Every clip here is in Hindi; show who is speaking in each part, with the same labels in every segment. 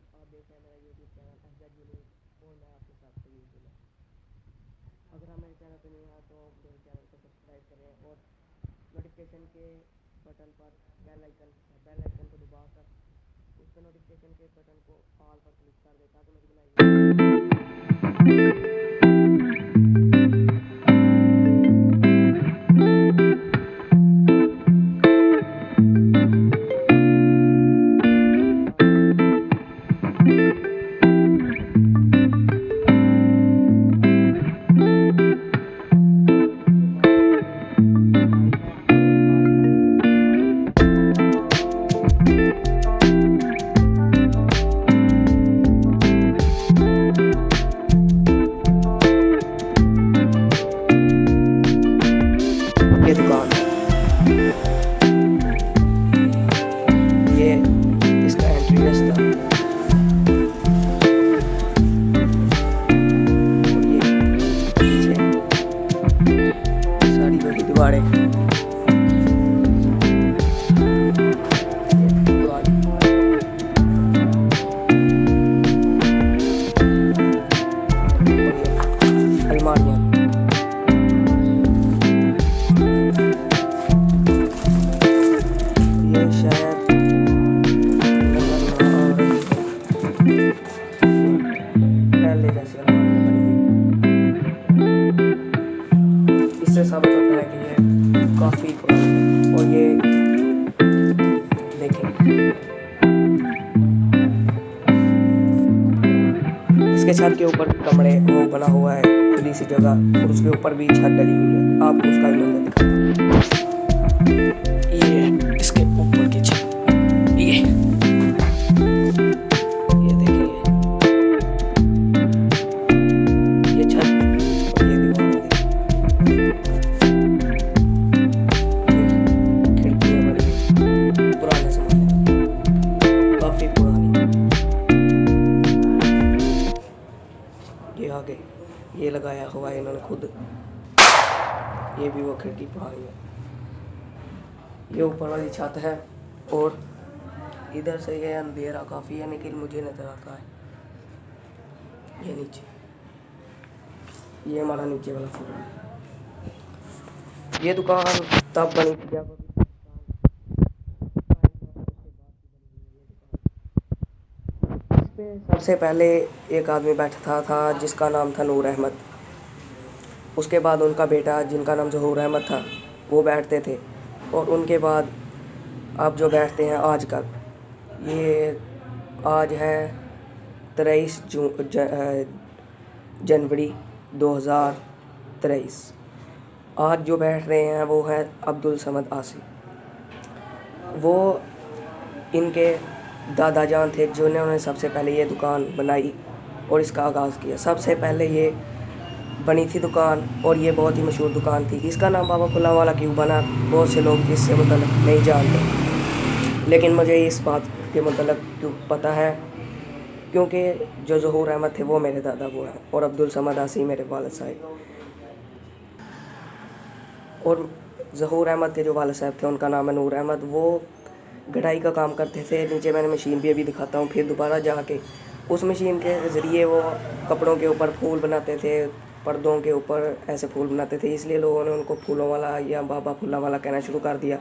Speaker 1: आप देख रहे हैं मेरा यूट्यूब चैनल एफजेड यूनिक और मैं आपके साथ सही हूँ। अगर आप मेरे चैनल पर नहीं हैं तो मेरे चैनल को सब्सक्राइब करें और नोटिफिकेशन के बटन पर बेल आइकन को दबाकर उस पर नोटिफिकेशन के बटन को ऑल पर क्लिक कर दें ताकि मेरी बनाई ये दुकान ये इसका एंट्री रास्ता ये पीछे सारी बड़ी दीवारें अलमारियाँ ये शायद पहले जैसी अलमारियाँ बनी हुई। इससे साबित होता है कि ये काफ़ी पुरानी है। और ये देखें इसके छत के ऊपर कमरे वो बना हुआ है खुली सी जगह और उसके ऊपर भी छत डली हुई है। आपको उसका भी मंजर दिखाऊं। ये इसके ऊपर की छत ये देखिए ये छत और ये दीवार खिड़कियां बनी हुई पुराने जमाने की काफी पुरानी। ये आगे ये लगाया हुआ है इन्होंने खुद। ये भी वो खिड़की पुरानी है। ये ऊपर वाली छत है और इधर से ये अंधेरा काफ़ी है लेकिन मुझे नज़र आता है। ये नीचे ये हमारा नीचे वाला फ्लोर है। ये दुकान तब बनी थी जब इस पे सबसे पहले एक आदमी बैठा था जिसका नाम था नूर अहमद। उसके बाद उनका बेटा जिनका नाम ज़हूर अहमद था वो बैठते थे और उनके बाद अब जो बैठते हैं आजकल ये आज है 23 जनवरी 2023। आज जो बैठ रहे हैं वो है अब्दुल समद आसी। वो इनके दादा जान थे जिन्होंने सबसे पहले ये दुकान बनाई और इसका आगाज़ किया। सबसे पहले ये बनी थी दुकान और ये बहुत ही मशहूर दुकान थी। इसका नाम बाबा फुल्ला वाला क्यों बना बहुत से लोग इससे मतलब नहीं जानते, लेकिन मुझे इस बात के मतलब क्यों पता है क्योंकि जो ज़हूर अहमद थे वो मेरे दादा वो हैं और अब्दुल समद आसी मेरे वालिद साहब। और ज़हूर अहमद के जो वालिद साहब थे उनका नाम है नूर अहमद। वो कढ़ाई का काम करते थे। नीचे मैंने मशीन भी अभी दिखाता हूँ। फिर दोबारा जाके उस मशीन के ज़रिए वो कपड़ों के ऊपर फूल बनाते थे, पर्दों के ऊपर ऐसे फूल बनाते थे, इसलिए लोगों ने उनको फूलों वाला या बाबा फुल्ला वाला कहना शुरू कर दिया।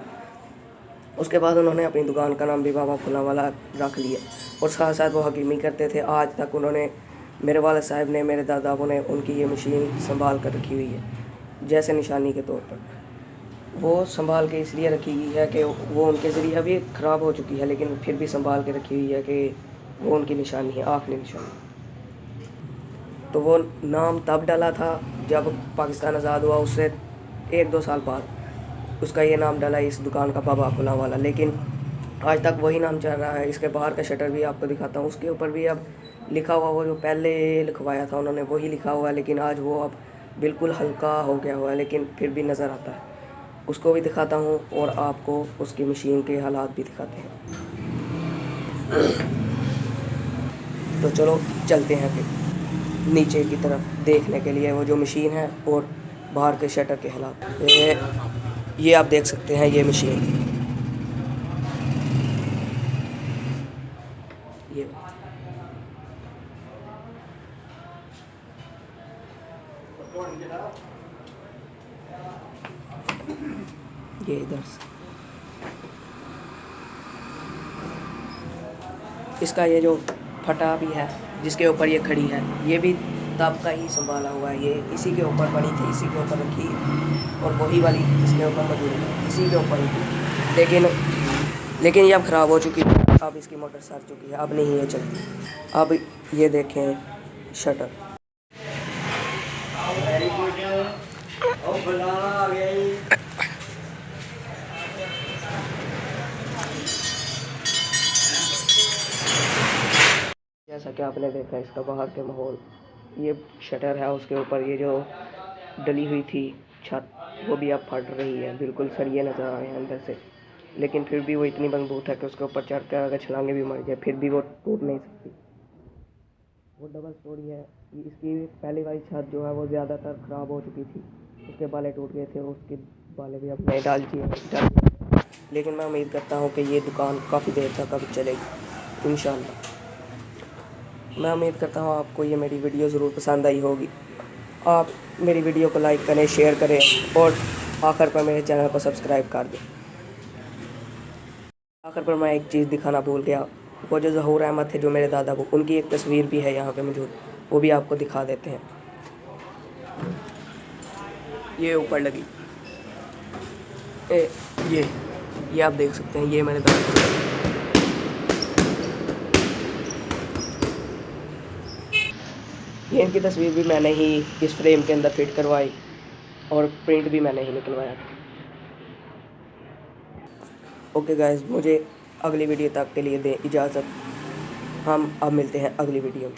Speaker 1: उसके बाद उन्होंने अपनी दुकान का नाम भी बाबा फुल्ला वाला रख लिया और साथ साथ वो हकीमी करते थे। आज तक उन्होंने मेरे वालिद साहब ने मेरे दादाओं ने उनकी ये मशीन संभाल कर रखी हुई है जैसे निशानी के तौर पर। वो संभाल के इसलिए रखी हुई है कि वो उनके ज़रिए अभी ख़राब हो चुकी है लेकिन फिर भी संभाल के रखी हुई है कि वो उनकी निशानी है, आखिरी निशानी। तो वो नाम तब डाला था जब पाकिस्तान आज़ाद हुआ, उससे 1-2 साल बाद उसका ये नाम डाला इस दुकान का बाबा फुल्ला वाला। लेकिन आज तक वही नाम चल रहा है। इसके बाहर का शटर भी आपको दिखाता हूँ, उसके ऊपर भी अब लिखा हुआ वो जो पहले लिखवाया था उन्होंने वही लिखा हुआ है, लेकिन आज वो अब बिल्कुल हल्का हो गया हुआ है लेकिन फिर भी नज़र आता है। उसको भी दिखाता हूँ और आपको उसकी मशीन के हालात भी दिखाते हैं। तो चलो चलते हैं फिर नीचे की तरफ देखने के लिए वो जो मशीन है और बाहर के शटर के हालात। ये आप देख सकते हैं ये मशीन, ये इधर से इसका ये जो फटा भी है जिसके ऊपर ये खड़ी है, ये भी तब का ही संभाला हुआ है। ये इसी के ऊपर बनी थी, इसी के ऊपर रखी, और वही वाली इसके ऊपर मौजूद है, इसी के ऊपर ही थी। लेकिन ये अब ख़राब हो चुकी है, अब इसकी मोटर सड़ चुकी है, अब नहीं ये चलती। अब ये देखें शटर। जैसा कि आपने देखा इसका बाहर के माहौल, ये शटर है, उसके ऊपर ये जो डली हुई थी छत वो भी अब फट रही है, बिल्कुल सरिये नज़र आ रहे हैं अंदर से। लेकिन फिर भी वो इतनी मजबूत है कि उसके ऊपर चढ़ कर अगर छलांगे भी मार जाए फिर भी वो टूट नहीं सकती। वो डबल स्टोरी है। इसकी पहले वाली छत जो है वो ज़्यादातर ख़राब हो चुकी थी, उसके बाले टूट गए थे, उसके बाले भी अब नए डाल दिए। लेकिन मैं उम्मीद करता हूँ कि ये दुकान काफ़ी देर तक अब चलेगी इंशाल्लाह। मैं उम्मीद करता हूँ आपको ये मेरी वीडियो ज़रूर पसंद आई होगी। आप मेरी वीडियो को लाइक करें, शेयर करें और आखिर पर मेरे चैनल को सब्सक्राइब कर दें। आखिर पर मैं एक चीज़ दिखाना भूल गया, वो जो ज़हूर अहमद थे जो मेरे दादा, वो उनकी एक तस्वीर भी है यहाँ पे मौजूद, वो भी आपको दिखा देते हैं। ये ऊपर लगी ये आप देख सकते हैं, ये मेरे दादा। ये इनकी तस्वीर भी मैंने ही इस फ्रेम के अंदर फिट करवाई और प्रिंट भी मैंने ही निकलवाया। ओके गाइस, मुझे अगली वीडियो तक के लिए दें इजाज़त। हम अब मिलते हैं अगली वीडियो में।